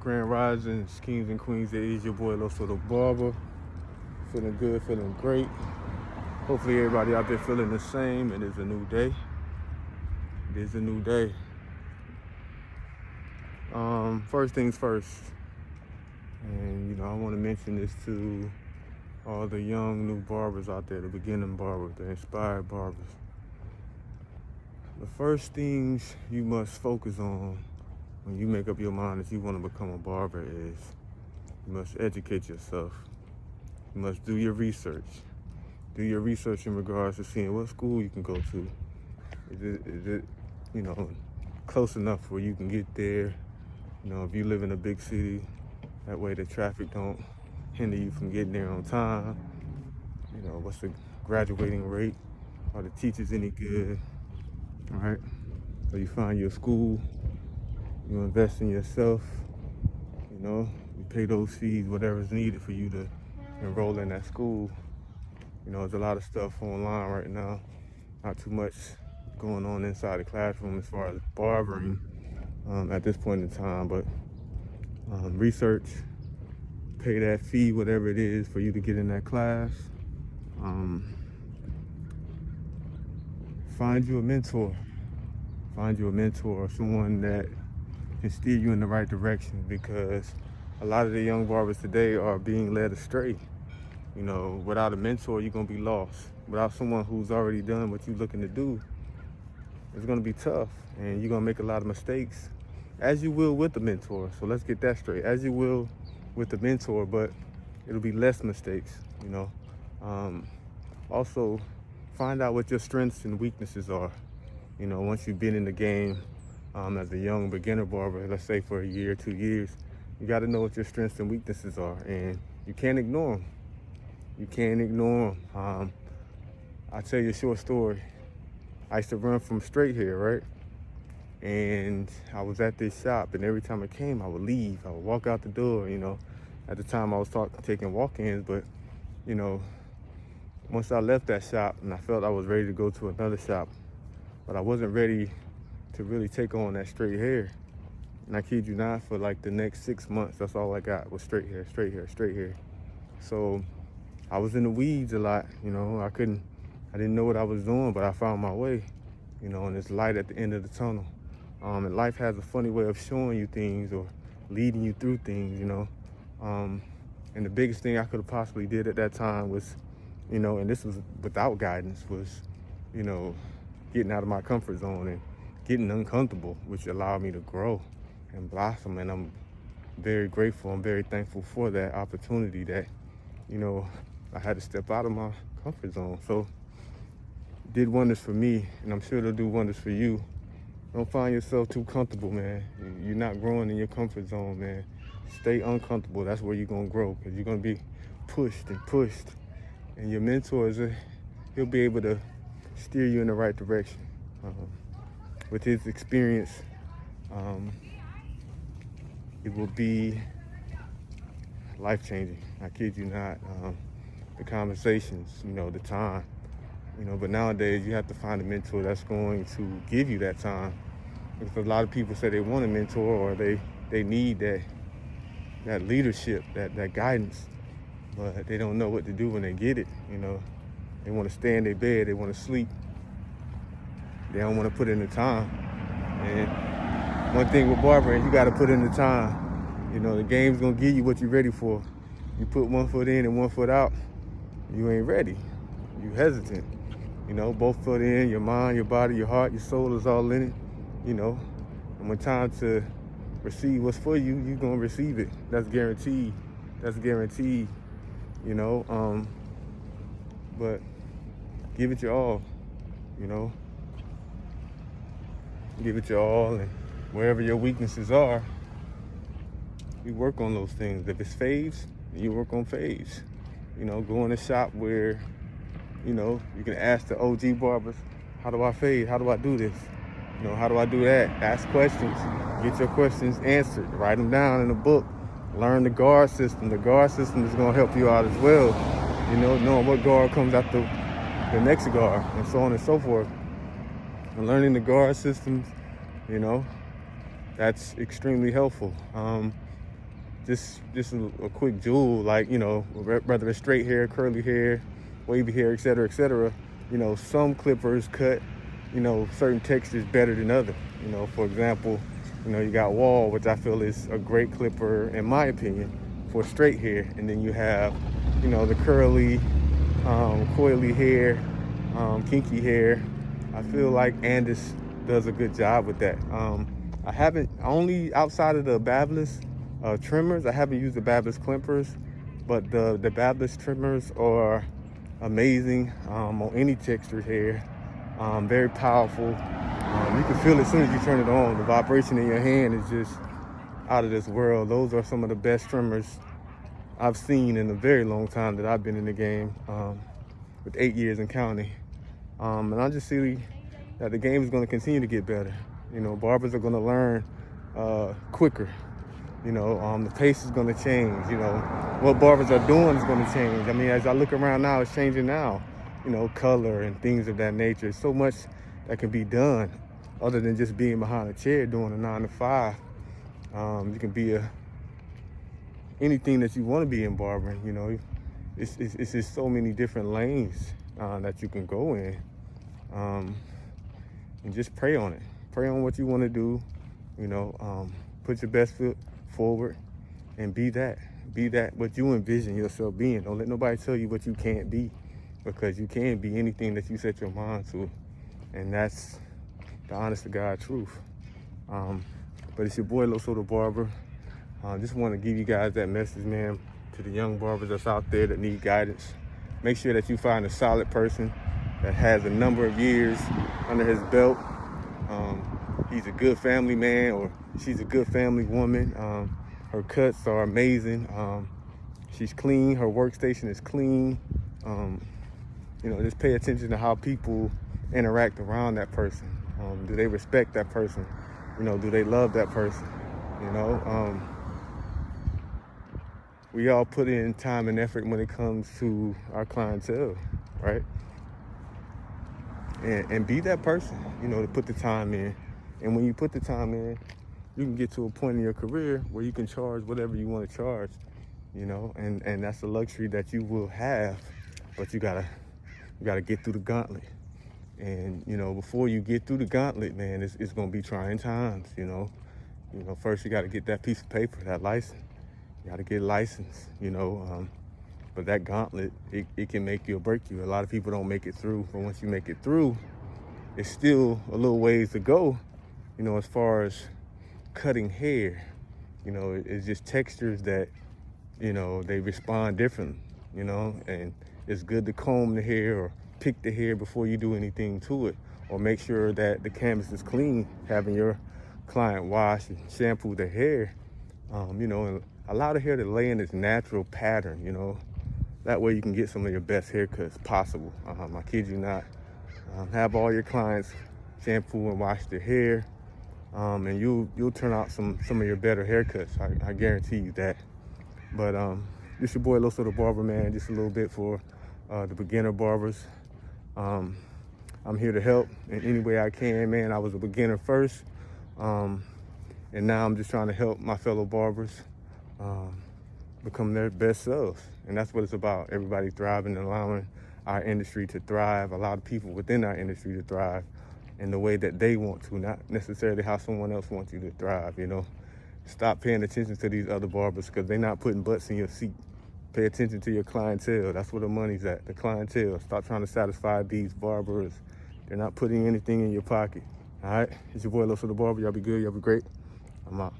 Grand Risings, Kings and Queens. It is your boy LosoThaBarber. Feeling good, feeling great. Hopefully everybody out there feeling the same. It is a new day. It is a new day. First things first. And I want to mention this to all the young new barbers out there, the beginner barbers, the inspired barbers. The first things you must focus on when you make up your mind that you want to become a barber is you must educate yourself. You must do your research. Do your research in regards to seeing what school you can go to. Is it close enough where you can get there? If you live in a big city, that way the traffic don't hinder you from getting there on time. What's the graduating rate? Are the teachers any good? All right. So you find your school, you invest in yourself, you pay those fees, whatever's needed for you to enroll in that school. There's a lot of stuff online right now, not too much going on inside the classroom as far as barbering at this point in time, but research, pay that fee, whatever it is for you to get in that class. Find you a mentor. Find you a mentor, someone that can steer you in the right direction, because a lot of the young barbers today are being led astray. Without a mentor, you're gonna be lost. Without someone who's already done what you're looking to do, it's gonna be tough, and you're gonna make a lot of mistakes, as you will with the mentor. So let's get that straight. As you will with the mentor, but it'll be less mistakes. Also, find out what your strengths and weaknesses are. Once you've been in the game as a young beginner barber, let's say for a year, 2 years, you got to know what your strengths and weaknesses are, and you can't ignore them. You can't ignore them. I'll tell you a short story. I used to run from straight hair, right? And I was at this shop, and every time I came, I would leave. I would walk out the door, At the time, I was taking walk-ins, but, once I left that shop, and I felt I was ready to go to another shop, but I wasn't ready to really take on that straight hair. And I kid you not, for like the next 6 months, that's all I got was straight hair, straight hair, straight hair. So I was in the weeds a lot, I didn't know what I was doing, but I found my way, and it's light at the end of the tunnel. And life has a funny way of showing you things or leading you through things, And the biggest thing I could have possibly did at that time was, and this was without guidance, was, getting out of my comfort zone and getting uncomfortable, which allowed me to grow and blossom. And I'm very grateful. I'm very thankful for that opportunity that, I had to step out of my comfort zone. So it did wonders for me, and I'm sure it'll do wonders for you. Don't find yourself too comfortable, man. You're not growing in your comfort zone, man. Stay uncomfortable. That's where you're going to grow, because you're going to be pushed and pushed. And your mentor, he'll be able to steer you in the right direction. With his experience, it will be life-changing. I kid you not. The conversations, the time. But nowadays you have to find a mentor that's going to give you that time. Because a lot of people say they want a mentor, or they need that leadership, that guidance, but they don't know what to do when they get it. They want to stay in their bed, they want to sleep. They don't want to put in the time. And one thing with barbering, you got to put in the time. The game's gonna give you what you're ready for. You put one foot in and one foot out, you ain't ready. You hesitant. Both foot in, your mind, your body, your heart, your soul is all in it. And when time to receive what's for you, you're gonna receive it. That's guaranteed. That's guaranteed. But give it your all. Give it your all, and wherever your weaknesses are, you work on those things. If it's faves, you work on faves. Go in a shop where you can ask the OG barbers, how do I fade? How do I do this? How do I do that? Ask questions. Get your questions answered. Write them down in a book. Learn the guard system. The guard system is going to help you out as well. Knowing what guard comes after the next guard, and so on and so forth. And learning the guard systems, that's extremely helpful. just a quick jewel, like, you know, whether it's straight hair, curly hair, wavy hair, etc., etc. You know, some clippers cut, you know, certain textures better than others. You know, for example, you know, you got Wall, which I feel is a great clipper, in my opinion, for straight hair. And then you have, you know, the curly, coily hair, kinky hair. I feel like Andis does a good job with that. I haven't, only outside of the Babyliss trimmers, I haven't used the Babyliss clippers, but the Babyliss trimmers are amazing on any textured hair. Very powerful. You can feel it as soon as you turn it on. The vibration in your hand is just out of this world. Those are some of the best trimmers I've seen in a very long time that I've been in the game, with 8 years and counting. And I just see that the game is going to continue to get better. You know, barbers are going to learn quicker. You know, the pace is going to change. You know, what barbers are doing is going to change. I mean, as I look around now, it's changing now. You know, color and things of that nature. There's so much that can be done other than just being behind a chair doing a 9 to 5. You can be anything that you want to be in barbering. You know, it's just so many different lanes that you can go in, and just pray on it. Pray on what you want to do. You know, put your best foot forward and be that what you envision yourself being. Don't let nobody tell you what you can't be, because you can be anything that you set your mind to, and that's the honest to God truth. But it's your boy LosoThaBarber. Just want to give you guys that message, man, to the young barbers that's out there that need guidance. Make sure that you find a solid person that has a number of years under his belt. He's a good family man, or she's a good family woman. Her cuts are amazing. She's clean. Her workstation is clean. You know, just pay attention to how people interact around that person. Do they respect that person? You know, do they love that person? You know, we all put in time and effort when it comes to our clientele, right? And be that person, you know, to put the time in. And when you put the time in, you can get to a point in your career where you can charge whatever you want to charge, you know, and that's a luxury that you will have, but you gotta get through the gauntlet. And, you know, before you get through the gauntlet, man, it's gonna be trying times, you know. First you gotta get that piece of paper, that license. You gotta get licensed, you know. But that gauntlet, it can make you or break you. A lot of people don't make it through, but once you make it through, it's still a little ways to go, you know, as far as cutting hair. You know, it's just textures that, you know, they respond differently, you know, and it's good to comb the hair or pick the hair before you do anything to it, or make sure that the canvas is clean, having your client wash and shampoo their hair, you know, and allow the hair to lay in its natural pattern, you know. That way you can get some of your best haircuts possible. I kid you not. Have all your clients shampoo and wash their hair, and you'll turn out some of your better haircuts. I guarantee you that. But this your boy LosoThaBarber, man. Just a little bit for the beginner barbers. I'm here to help in any way I can, man. I was a beginner first, and now I'm just trying to help my fellow barbers become their best selves. And that's what it's about. Everybody thriving and allowing our industry to thrive, allow the people within our industry to thrive in the way that they want to, not necessarily how someone else wants you to thrive, you know. Stop paying attention to these other barbers, because they're not putting butts in your seat. Pay attention to your clientele. That's where the money's at, the clientele. Stop trying to satisfy these barbers. They're not putting anything in your pocket, all right? It's your boy LosoThaBarber. Y'all be good. Y'all be great. I'm out.